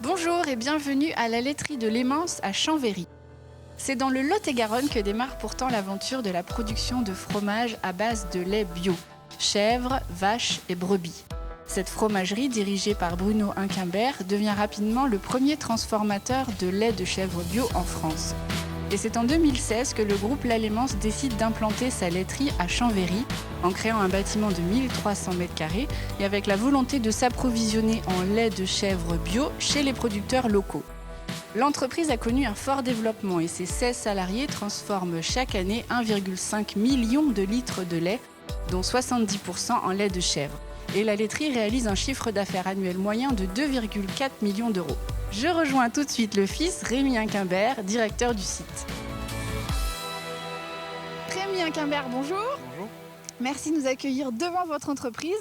Bonjour et bienvenue à la laiterie de Lémence à Chambéry. C'est dans le Lot-et-Garonne que démarre pourtant l'aventure de la production de fromage à base de lait bio, chèvres, vaches et brebis. Cette fromagerie, dirigée par Bruno Inquimbert, devient rapidement le premier transformateur de lait de chèvre bio en France. Et c'est en 2016 que le groupe La Lémence décide d'implanter sa laiterie à Chambéry, en créant un bâtiment de 1300 m² et avec la volonté de s'approvisionner en lait de chèvre bio chez les producteurs locaux. L'entreprise a connu un fort développement et ses 16 salariés transforment chaque année 1,5 million de litres de lait, dont 70% en lait de chèvre. Et la laiterie réalise un chiffre d'affaires annuel moyen de 2,4 millions d'euros. Je rejoins tout de suite le fils, Rémi Inquimbert, directeur du site. Rémi Inquimbert, bonjour. Bonjour. Merci de nous accueillir devant votre entreprise.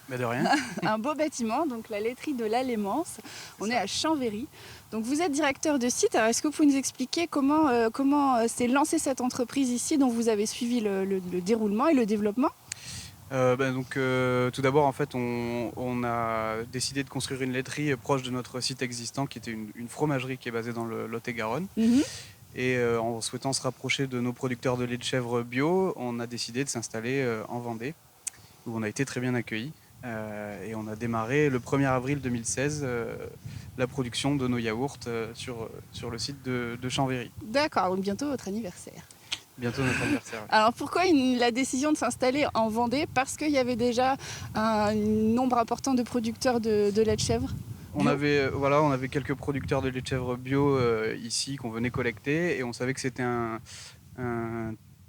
Mais de rien. Un beau bâtiment, donc la laiterie de La Lémence. On est à Chambéry. Donc vous êtes directeur de site. Alors est-ce que vous pouvez nous expliquer comment s'est lancée cette entreprise ici, dont vous avez suivi le déroulement et le développement ? Tout d'abord, en fait, on a décidé de construire une laiterie proche de notre site existant, qui était une fromagerie qui est basée dans le Lot-et-Garonne. Et en souhaitant se rapprocher de nos producteurs de lait de chèvre bio, on a décidé de s'installer en Vendée, où on a été très bien accueillis. Et on a démarré le 1er avril 2016 la production de nos yaourts sur le site de Chambéry. D'accord, donc bientôt votre anniversaire. Bientôt notre anniversaire. Alors pourquoi la décision de s'installer en Vendée ? Parce qu'il y avait déjà un nombre important de producteurs de lait de chèvre. On avait quelques producteurs de lait de chèvre bio ici qu'on venait collecter, et on savait que c'était un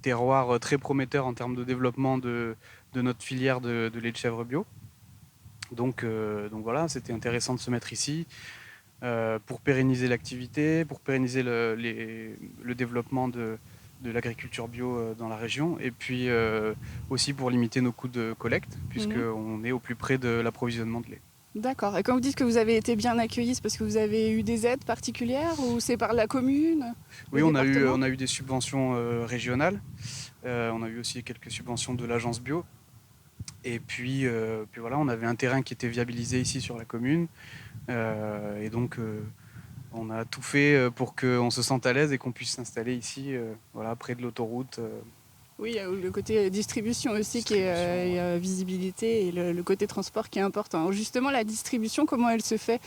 terroir très prometteur en termes de développement de notre filière de lait de chèvre bio. Donc voilà, c'était intéressant de se mettre ici pour pérenniser l'activité, pour pérenniser le développement de l'agriculture bio dans la région, et puis aussi pour limiter nos coûts de collecte, puisqu'on est au plus près de l'approvisionnement de lait. D'accord. Et quand vous dites que vous avez été bien accueillis, c'est parce que vous avez eu des aides particulières ou c'est par la commune ? Oui, on a eu des subventions régionales. On a eu aussi quelques subventions de l'agence bio. Et puis voilà, on avait un terrain qui était viabilisé ici sur la commune. Et donc, on a tout fait pour qu'on se sente à l'aise et qu'on puisse s'installer ici, près de l'autoroute. Oui, il y a le côté distribution aussi qui est visibilité, et le côté transport qui est important. Alors justement, la distribution, comment elle se fait ?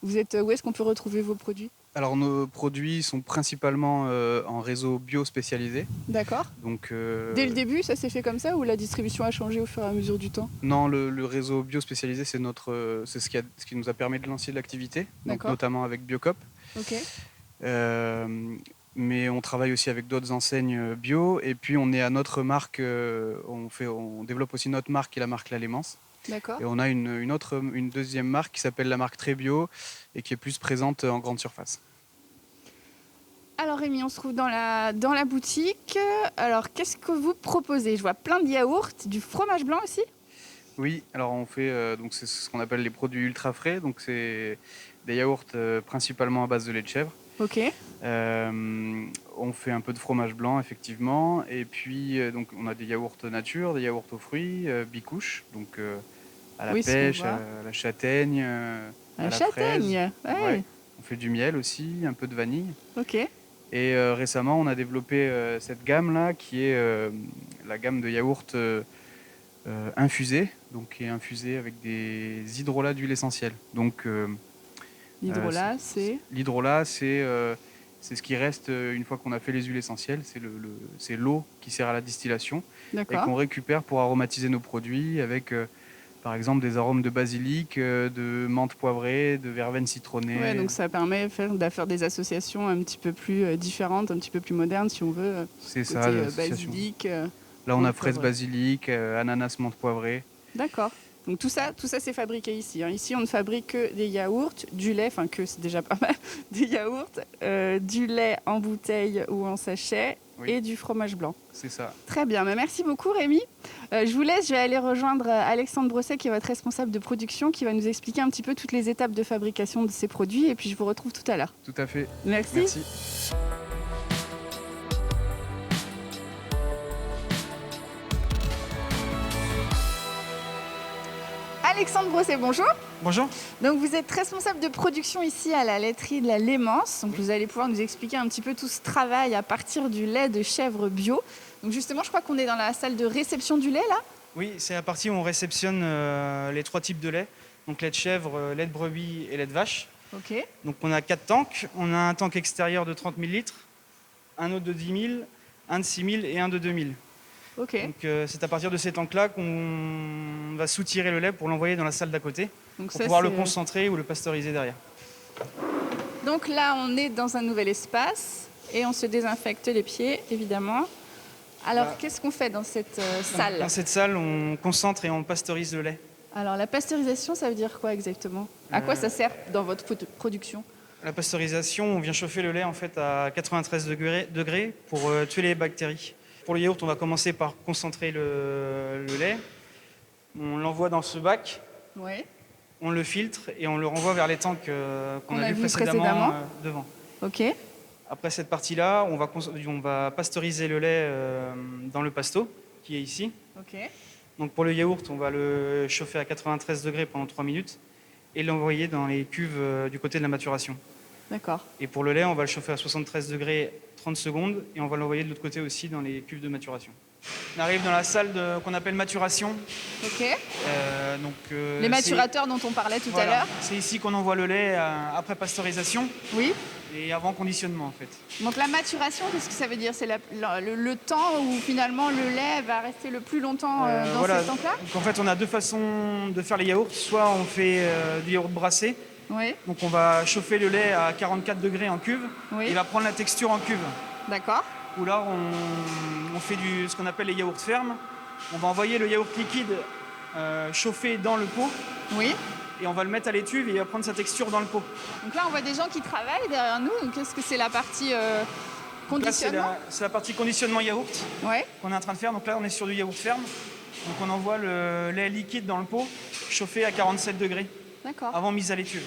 Où est-ce qu'on peut retrouver vos produits ? Alors nos produits sont principalement en réseau bio spécialisé. D'accord. Donc, dès le début, ça s'est fait comme ça, ou la distribution a changé au fur et à mesure du temps ? Non, le réseau bio spécialisé, c'est ce qui nous a permis de lancer l'activité, notamment avec Biocop. Ok. Mais on travaille aussi avec d'autres enseignes bio, et puis on est à notre marque, on développe aussi notre marque qui est la marque La Lémence. D'accord. Et on a une deuxième marque qui s'appelle la marque Très Bio et qui est plus présente en grande surface. Alors Rémi, on se trouve dans la boutique. Alors qu'est-ce que vous proposez ? Je vois plein de yaourts, du fromage blanc aussi ? Oui, alors on fait c'est ce qu'on appelle les produits ultra frais, donc c'est des yaourts principalement à base de lait de chèvre. Ok. On fait un peu de fromage blanc effectivement, et puis donc on a des yaourts nature, des yaourts aux fruits, bicouches, donc à la pêche, à la châtaigne, à la châtaigne, fraise. ouais. On fait du miel aussi, un peu de vanille. Ok. Et récemment on a développé cette gamme là qui est la gamme de yaourts infusés, donc qui est infusée avec des hydrolats d'huile essentielle. Donc l'hydrolat, c'est ce qui reste une fois qu'on a fait les huiles essentielles, c'est l'eau qui sert à la distillation. D'accord. Et qu'on récupère pour aromatiser nos produits avec par exemple des arômes de basilic, de menthe poivrée, de verveine citronnée. Ouais, donc ça permet de faire des associations un petit peu plus différentes, un petit peu plus modernes si on veut. C'est ça, basilic. Là on a fraise basilic, ananas menthe poivrée. D'accord. Donc tout ça c'est fabriqué ici. Ici, on ne fabrique que des yaourts, du lait, enfin que c'est déjà pas mal, des yaourts, du lait en bouteille ou en sachet, et du fromage blanc. C'est ça. Très bien, merci beaucoup Rémi. Je vous laisse, je vais aller rejoindre Alexandre Brosset qui est votre responsable de production, qui va nous expliquer un petit peu toutes les étapes de fabrication de ces produits, et puis je vous retrouve tout à l'heure. Tout à fait. Merci. Alexandre Brosset, bonjour. Bonjour. Donc vous êtes responsable de production ici à la laiterie de la Lémence. Donc vous allez pouvoir nous expliquer un petit peu tout ce travail à partir du lait de chèvre bio. Donc justement, je crois qu'on est dans la salle de réception du lait là. Oui, c'est la partie où on réceptionne les 3 types de lait. Donc lait de chèvre, lait de brebis et lait de vache. Ok. Donc on a 4 tanks. On a un tank extérieur de 30 000 litres, un autre de 10 000, un de 6 000 et un de 2 000. Ok. Donc c'est à partir de ces tanks-là qu'on va soutirer le lait pour l'envoyer dans la salle d'à côté, Donc pour ça, pouvoir le c'est- concentrer ou le pasteuriser derrière. Donc là, on est dans un nouvel espace et on se désinfecte les pieds, évidemment. Alors, Bah, qu'est-ce qu'on fait dans cette salle? Dans cette salle, on concentre et on pasteurise le lait. Alors, la pasteurisation, ça veut dire quoi exactement? À quoi ça sert dans votre production? La pasteurisation, on vient chauffer le lait en fait à 93 degrés pour tuer les bactéries. Pour le yaourt, on va commencer par concentrer le lait. On l'envoie dans ce bac, Oui. on le filtre et on le renvoie vers les tanks qu'on a vu précédemment devant. Ok. Après cette partie-là, on va pasteuriser le lait dans le pasto qui est ici. Ok. Donc pour le yaourt, on va le chauffer à 93 degrés pendant 3 minutes et l'envoyer dans les cuves du côté de la maturation. D'accord. Et pour le lait, on va le chauffer à 73 degrés 30 secondes et on va l'envoyer de l'autre côté aussi dans les cuves de maturation. On arrive dans la salle qu'on appelle maturation. Ok. C'est- Les maturateurs dont on parlait tout à voilà, l'heure. c'est ici qu'on envoie le lait après pasteurisation Oui. et avant conditionnement en fait. Donc la maturation, qu'est-ce que ça veut dire? C'est le temps où finalement le lait va rester le plus longtemps dans Voilà. cette tank-là? Donc en fait, on a 2 façons de faire les yaourts. Soit on fait du yaourt brassé. Oui. Donc on va chauffer le lait à 44 degrés en cuve. Oui. Il va prendre la texture en cuve. D'accord. Ou là, on fait ce qu'on appelle les yaourts fermes. On va envoyer le yaourt liquide chauffé dans le pot Oui. et on va le mettre à l'étuve et il va prendre sa texture dans le pot. Donc là, on voit des gens qui travaillent derrière nous. Donc, qu'est-ce que c'est la partie Donc là, conditionnement? c'est la partie conditionnement yaourt Ouais. qu'on est en train de faire. Donc là, on est sur du yaourt ferme. Donc on envoie le lait liquide dans le pot chauffé à 47 degrés D'accord. avant mise à l'étuve.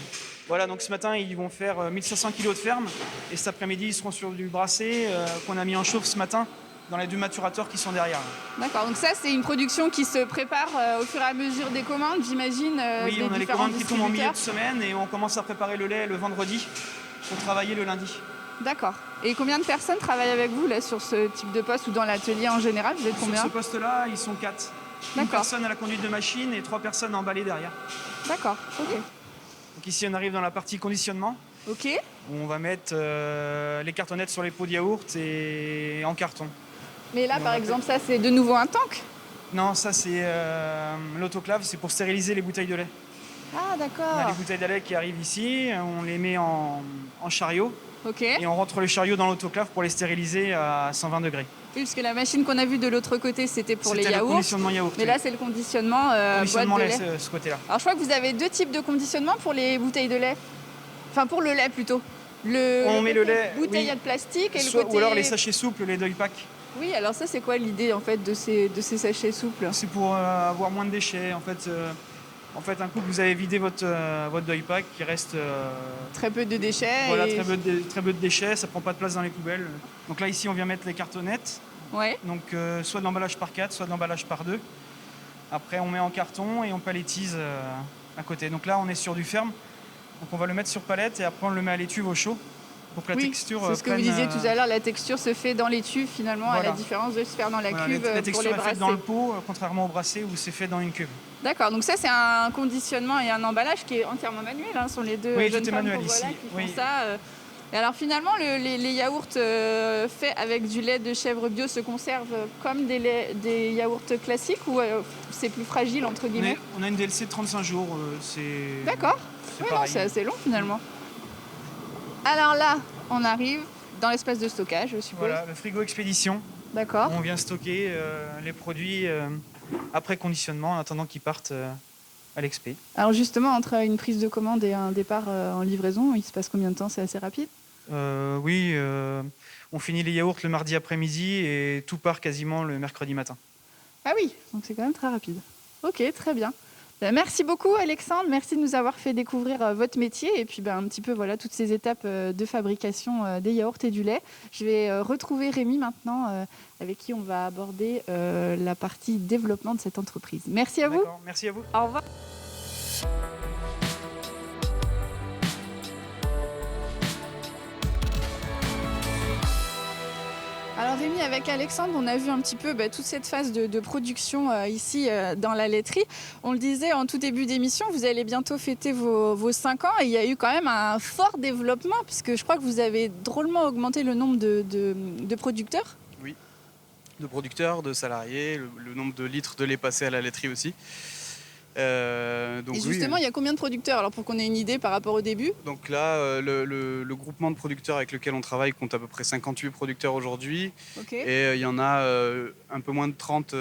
Voilà, donc ce matin, ils vont faire 1500 kg de ferme et cet après-midi, ils seront sur du brassé qu'on a mis en chauffe ce matin dans les 2 maturateurs qui sont derrière. D'accord. Donc ça, c'est une production qui se prépare au fur et à mesure des commandes, j'imagine. Oui, des on a les différents commandes qui tombent en milieu distributeurs. de semaine et on commence à préparer le lait le vendredi pour travailler le lundi. D'accord. Et combien de personnes travaillent avec vous là sur ce type de poste ou dans l'atelier en général? Vous êtes Sur combien? ce poste-là, ils sont 4. Une D'accord. personne à la conduite de machine et 3 personnes emballées derrière. D'accord. Ok. Donc ici, on arrive dans la partie conditionnement Ok. où on va mettre les cartonnettes sur les pots de yaourt et en carton. Mais là, On par va exemple, ça, c'est de nouveau un tank? Non, ça c'est l'autoclave, c'est pour stériliser les bouteilles de lait. Ah, On a d'accord. les bouteilles de lait qui arrivent ici, on les met en chariot Ok. et on rentre les chariots dans l'autoclave pour les stériliser à 120 degrés. Oui, parce que la machine qu'on a vue de l'autre côté, c'était pour les C'était le yaourts. conditionnement yaourt. Mais là, c'est le conditionnement, conditionnement boîte de lait, lait. ce côté-là. Alors, je crois que vous avez 2 types de conditionnement pour les bouteilles de lait. Enfin, pour le lait plutôt. On met le côté lait, bouteille oui. de plastique et le Soit- côté... Ou alors les sachets souples, les deuil pack. Oui, alors ça, c'est quoi l'idée en fait de ces sachets souples? C'est pour avoir moins de déchets. En fait, un coup que vous avez vidé votre deuil pack, il reste Très peu de déchets. voilà, et... très peu de déchets, ça prend pas de place dans les poubelles. Donc là, ici, on vient mettre les cartonnettes. Ouais. Donc soit de l'emballage par 4, soit de l'emballage par 2. Après, on met en carton et on paletise à côté. Donc là, on est sur du ferme. Donc on va le mettre sur palette et après, on le met à l'étuve au chaud pour que la Oui, texture c'est ce que vous prenne, disiez tout à l'heure, la texture se fait dans les tubes finalement, à Voilà. la différence de se faire dans la voilà, cuve la pour texture les est faite brasser. dans le pot, contrairement au brassé où c'est fait dans une cuve. D'accord, donc ça c'est un conditionnement et un emballage qui est entièrement manuel, hein, ce sont les deux Oui, jeunes tout est femmes manuel qu'on voit là ici, qui oui. font ça. Et alors finalement, les yaourts faits avec du lait de chèvre bio se conservent comme des yaourts classiques ou c'est plus fragile entre guillemets? On a une DLC de 35 jours, c'est D'accord, c'est oui, non, pareil. c'est assez long finalement. Alors là, on arrive dans l'espace de stockage, je suppose. Voilà, le frigo expédition, D'accord. où on vient stocker les produits après conditionnement en attendant qu'ils partent à l'expé. Alors justement, entre une prise de commande et un départ en livraison, il se passe combien de temps? C'est assez rapide? Oui, on finit les yaourts le mardi après-midi et tout part quasiment le mercredi matin. Ah oui, donc c'est quand même très rapide. Ok, très bien. Ben, merci beaucoup Alexandre, merci de nous avoir fait découvrir votre métier et puis un petit peu voilà toutes ces étapes de fabrication des yaourts et du lait. Je vais retrouver Rémi maintenant avec qui on va aborder la partie développement de cette entreprise. Merci à vous. D'accord, merci à vous. Au revoir. Rémi, avec Alexandre, on a vu un petit peu toute cette phase de production ici dans la laiterie. On le disait en tout début d'émission, vous allez bientôt fêter vos 5 ans et il y a eu quand même un fort développement puisque je crois que vous avez drôlement augmenté le nombre de producteurs. Oui, de producteurs, de salariés, le nombre de litres de lait passé à la laiterie aussi. Donc et justement, il y a combien de producteurs alors pour qu'on ait une idée par rapport au début? Donc là, le groupement de producteurs avec lequel on travaille compte à peu près 58 producteurs aujourd'hui. Okay. Et il y en a un peu moins de 30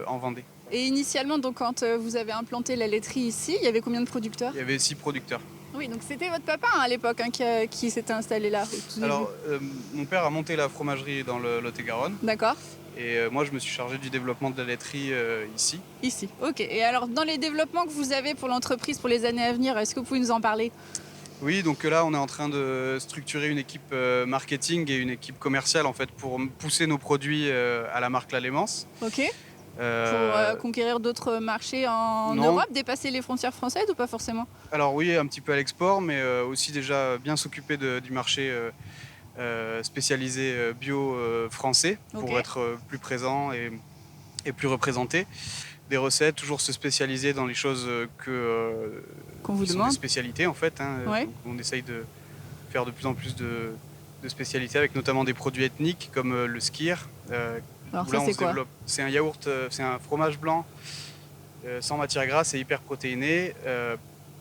en Vendée. Et initialement, donc, quand vous avez implanté la laiterie ici, il y avait combien de producteurs? Il y avait 6 producteurs. Oui, donc c'était votre papa à l'époque qui s'était installé là. Alors, mon père a monté la fromagerie dans le Lot-et-Garonne. D'accord. Et moi, je me suis chargé du développement de la laiterie ici. Ici, ok. Et alors, dans les développements que vous avez pour l'entreprise pour les années à venir, est-ce que vous pouvez nous en parler? Oui, donc là, on est en train de structurer une équipe marketing et une équipe commerciale en fait pour pousser nos produits à la marque La Lémence. Ok. Pour conquérir d'autres marchés en Europe, dépasser les frontières françaises ou pas forcément? Alors oui, un petit peu à l'export, mais aussi déjà bien s'occuper du marché spécialisé bio français pour être plus présent et plus représenté. Des recettes, toujours se spécialiser dans les choses qu'on vous qui demande. Sont des spécialités en fait. Ouais. On essaye de faire de plus en plus de spécialités avec notamment des produits ethniques comme le skyr. Alors ça, c'est quoi? C'est un yaourt, c'est un fromage blanc sans matière grasse et hyper protéiné.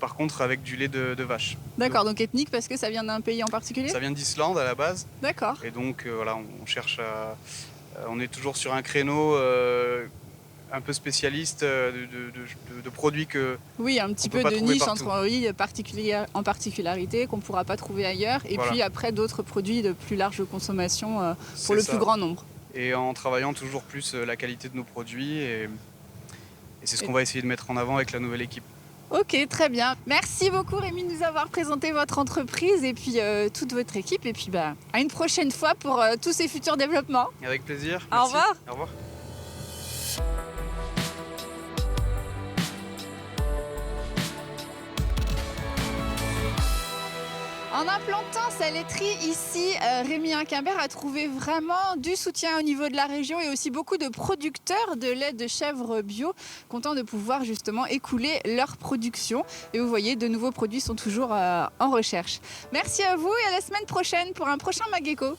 Par contre, avec du lait de vache. D'accord, donc ethnique parce que ça vient d'un pays en particulier? Ça vient d'Islande à la base. D'accord. Et donc voilà, on cherche à. On est toujours sur un créneau un peu spécialiste de produits que. Oui, un petit peu de niche en particularité qu'on ne pourra pas trouver ailleurs. Et puis après, d'autres produits de plus large consommation pour le plus grand nombre. Et en travaillant toujours plus la qualité de nos produits. Et c'est ce qu'on va essayer de mettre en avant avec la nouvelle équipe. Ok, très bien. Merci beaucoup Rémi de nous avoir présenté votre entreprise et puis toute votre équipe. Et puis à une prochaine fois pour tous ces futurs développements. Avec plaisir. Merci. Au revoir. Au revoir. En implantant sa laiterie ici, Rémi Inquimbert a trouvé vraiment du soutien au niveau de la région et aussi beaucoup de producteurs de lait de chèvre bio contents de pouvoir justement écouler leur production. Et vous voyez, de nouveaux produits sont toujours en recherche. Merci à vous et à la semaine prochaine pour un prochain Mageco.